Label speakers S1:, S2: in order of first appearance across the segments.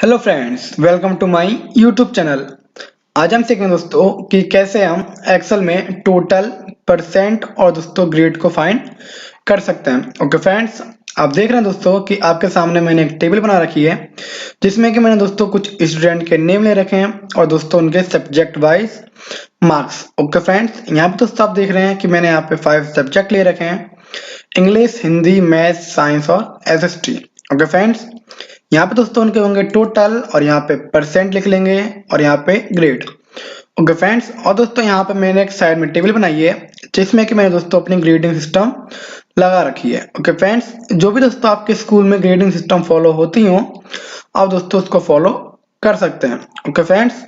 S1: Hello friends, welcome to my YouTube channel. आज हम सीखेंगे दोस्तों कि कैसे हम एक्सेल में टोटल, परसेंट और दोस्तों ग्रेड को फाइंड कर सकते हैं। ओके फ्रेंड्स, आप देख रहे हैं दोस्तों कि आपके सामने मैंने एक टेबल बना रखी है जिसमें कि मैंने दोस्तों कुछ स्टूडेंट के नेम ले रखे हैं और दोस्तों उनके subject wise marks. Okay friends, यहाँ पे दोस्तों आप देख रहे हैं कि मैंने यहाँ पे 5 सब्जेक्ट ले रखे हैं: इंग्लिश, हिंदी, मैथ, साइंस और एसएसटी। ओके फ्रेंड्स, यहाँ पे दोस्तों उनके होंगे टोटल और यहाँ पे परसेंट लिख लेंगे और यहाँ पे ग्रेड। ओके फ्रेंड्स, और दोस्तों यहाँ पे मैंने एक साइड में टेबल बनाई है जिसमें कि मैंने दोस्तों अपनी ग्रेडिंग सिस्टम लगा रखी है। ओके फ्रेंड्स, जो भी दोस्तों आपके स्कूल में ग्रेडिंग सिस्टम फॉलो होती हो आप दोस्तों उसको फॉलो कर सकते हैं। ओके फ्रेंड्स,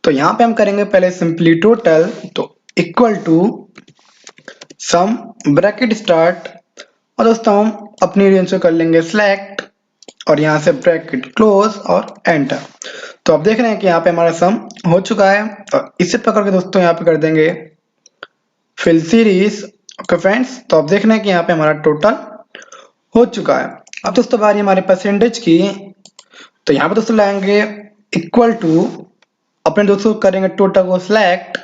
S1: तो यहाँ पे हम करेंगे पहले सिंपली टोटल, तो equal to sum bracket start, और दोस्तों हम अपनी रेंज को कर लेंगे सिलेक्ट और यहाँ से ब्रैकेट क्लोज और एंटर। तो आप देख रहे हैं कि यहाँ पे हमारा सम हो चुका है और इसे पकड़ के दोस्तों यहाँ पे कर देंगे फिल सीरीज। ओके फ्रेंड्स, तो आप देख रहे हैं कि यहाँ पे हमारा टोटल हो चुका है। अब दोस्तों बारी हमारे परसेंटेज की, तो यहाँ पे दोस्तों लाएंगे इक्वल टू, अपने दोस्तों करेंगे टोटल को सिलेक्ट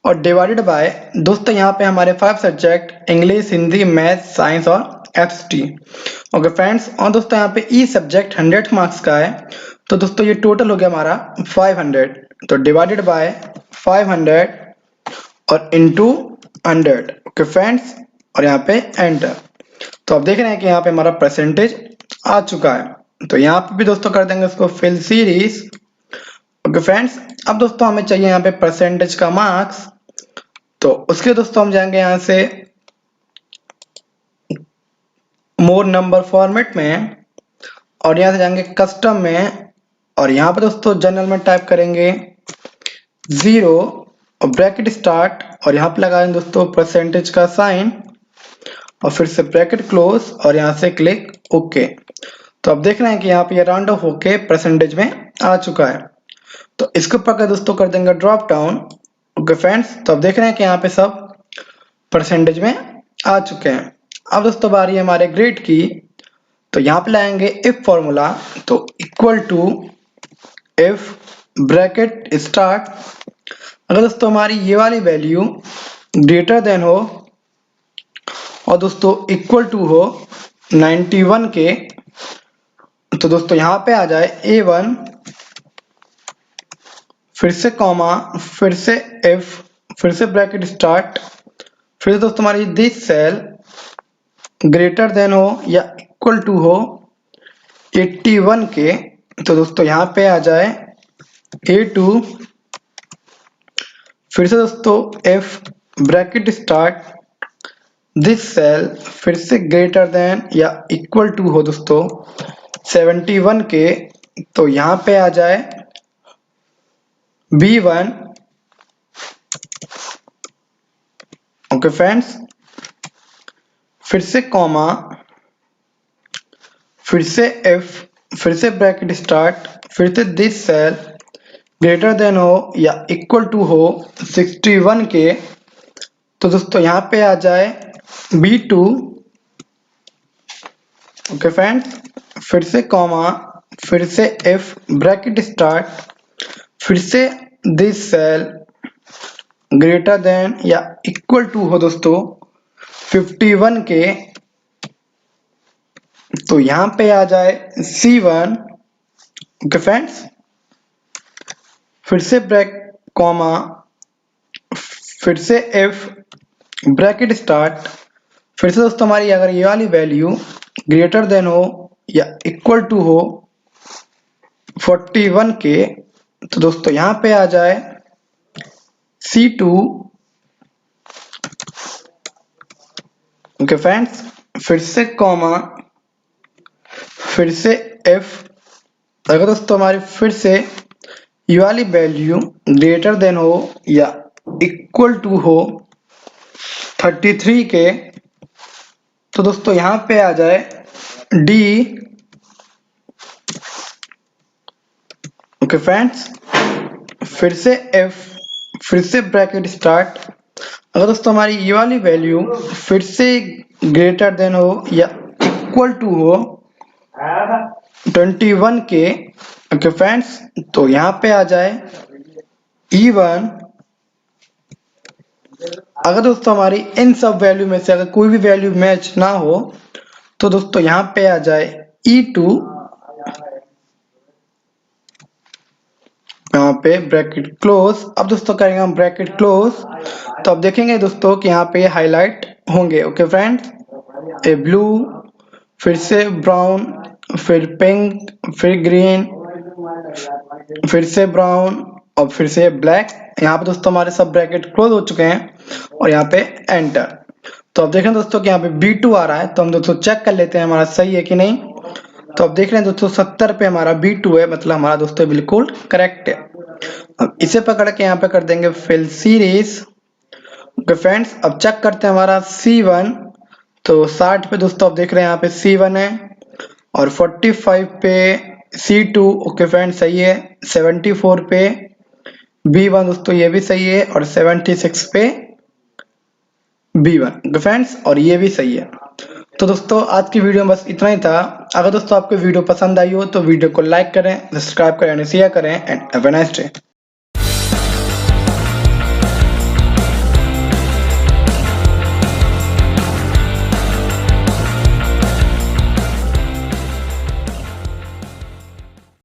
S1: और डिवाइडेड बाय, दोस्तों यहाँ पे हमारे 5 subject English, Hindi, math, science और एसटी। ओके फ्रेंड्स, और दोस्तों यहाँ पे ई सब्जेक्ट 100 मार्क्स का है, तो दोस्तों ये टोटल हो गया हमारा 500। तो डिवाइडेड बाय 500 और इनटू 100। ओके फ्रेंड्स, और यहाँ पे एंटर। तो आप देख रहे हैं कि यहाँ पे हमारा परसेंटेज आ चुका है। तो यहाँ पे भी दोस्तों कर देंगे उसको फिल सीरीज। ओके फ्रेंड्स, अब दोस्तों हमें चाहिए यहाँ पे परसेंटेज का मार्क्स, तो उसके दोस्तों हम जाएंगे यहाँ से मोर नंबर फॉर्मेट में और यहाँ से जाएंगे कस्टम में और यहाँ पे दोस्तों जनरल में टाइप करेंगे 0 और ब्रैकेट स्टार्ट और यहाँ पे लगाएंगे दोस्तों परसेंटेज का साइन और फिर से ब्रैकेट क्लोज और यहाँ से क्लिक ओके। तो आप देख रहे हैं कि यहाँ पे ये राउंड ऑफ होके परसेंटेज में आ चुका है। तो इसके ऊपर दोस्तों कर देंगे ड्रॉप डाउन। ओके फ्रेंड्स, तो आप देख रहे हैं कि यहाँ पे सब परसेंटेज में आ चुके हैं। अब दोस्तों बारी है हमारे ग्रेड की, तो यहाँ पे लाएंगे इफ फॉर्मूला, तो equal to if bracket start, अगर दोस्तों हमारी ये वाली वैल्यू ग्रेटर देन हो और दोस्तों इक्वल टू हो 91 के, तो दोस्तों यहाँ पे आ जाए A1, फिर से कॉमा, फिर से F, फिर से ब्रैकेट स्टार्ट, फिर से दोस्तों हमारी दिस सेल ग्रेटर देन हो या इक्वल टू हो 81 के, तो दोस्तों यहाँ पे आ जाए A2, फिर से दोस्तों F bracket start, this cell फिर से ग्रेटर देन या इक्वल टू हो दोस्तों 71 के, तो यहाँ पे आ जाए B1। ओके फ्रेंड्स, फिर से कॉमा, फिर से F, फिर से ब्रैकेट स्टार्ट, फिर से दिस सेल ग्रेटर देन हो या इक्वल टू हो 61 के, तो दोस्तों यहाँ पे आ जाए B2। ओके फ्रेंड्स, फिर से कॉमा, फिर से F ब्रैकेट स्टार्ट, फिर से दिस सेल ग्रेटर देन या इक्वल टू हो दोस्तों 51 के, तो यहाँ पे आ जाए C1। ओके फ्रेंड्स, फिर से ब्रैक कॉमा, फिर से F ब्रैकेट स्टार्ट, फिर से दोस्तों हमारी अगर ये वाली वैल्यू ग्रेटर देन हो या इक्वल टू हो 41 के, तो दोस्तों यहाँ पे आ जाए C2। ओके फ्रेंड्स, फिर से कॉमा, फिर से F, अगर दोस्तों हमारी फिर से ये वाली वैल्यू ग्रेटर देन हो या इक्वल टू हो 33 के, तो दोस्तों यहाँ पे आ जाए D। ओके फ्रेंड्स, फिर से F, फिर से ब्रैकेट स्टार्ट, अगर दोस्तों हमारी ये वाली वैल्यू फिर से ग्रेटर देन हो या इक्वल टू हो 21 के, ओके फ्रेंड्स, तो यहाँ पे आ जाए इवन अगर दोस्तों हमारी इन सब वैल्यू में से अगर कोई भी वैल्यू मैच ना हो तो दोस्तों यहाँ पे आ जाए E2, यहाँ पे ब्रैकेट क्लोज। अब दोस्तों करेंगे हम ब्रैकेट क्लोज, तो अब देखेंगे दोस्तों कि यहाँ पे हाईलाइट होंगे। ओके फ्रेंड्स, ए ब्लू, फिर से ब्राउन, फिर पिंक, फिर ग्रीन, फिर से ब्राउन और फिर से ब्लैक। यहाँ पे दोस्तों हमारे सब ब्रैकेट क्लोज हो चुके हैं और यहाँ पे एंटर। तो अब देखें दोस्तों कि यहाँ पे B2 आ रहा है, तो हम दोस्तों चेक कर लेते हैं हमारा सही है कि नहीं। तो अब देख रहे हैं दोस्तों 70 पे हमारा B2 है, मतलब हमारा दोस्तों बिल्कुल करेक्ट है। अब इसे पकड़ के यहाँ पे कर देंगे फिल सीरीज। ओके फ्रेंड्स, अब चेक करते हैं हमारा C1, तो 60 पे दोस्तों अब देख रहे हैं यहाँ पे C1 है और 45 पे C2। ओके फ्रेंड्स सही है। 74 पे B1 दोस्तों ये भी सही है और 76 पे B1। ओके फ्रेंड्स, और ये भी सही है। तो दोस्तों आज की वीडियो में बस इतना ही था। अगर दोस्तों आपको वीडियो पसंद आई हो तो वीडियो को लाइक करें, सब्सक्राइब करें, शेयर करें and have a nice day.